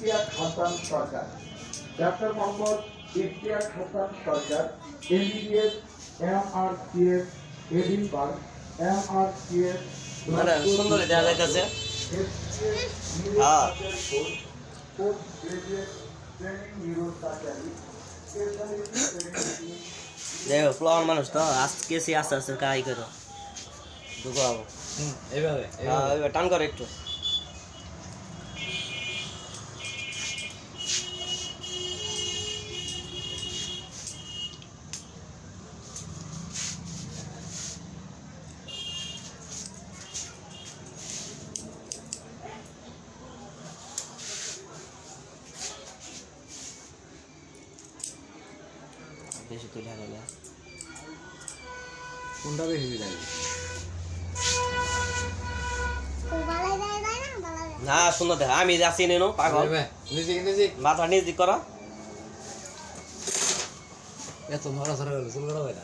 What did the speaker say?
ইফতিয়াক হাসান সরকার, doctor Mohammad ইফতিয়াক Hasan সরকার, MBBS, MRCS Edinburgh, MRCS মানে সুন্দর দেখা যাইতেছে। হ্যাঁ post graduate training neurosurgery specialist দেখো ফ্লোর মানুষ তো আজকে সে আস্তে আস্তে কাজ করো ঢুকো আবো এইভাবে এবার টান করো একটু। বেশি তুই ঢাকা না কোনটা বেশি যায় না সুন্দর দেখা আমি যাচ্ছি নেনো পাগল নিজে মাথা নিজ দিক করো। এত নড়াচড়া চুল করা হয় না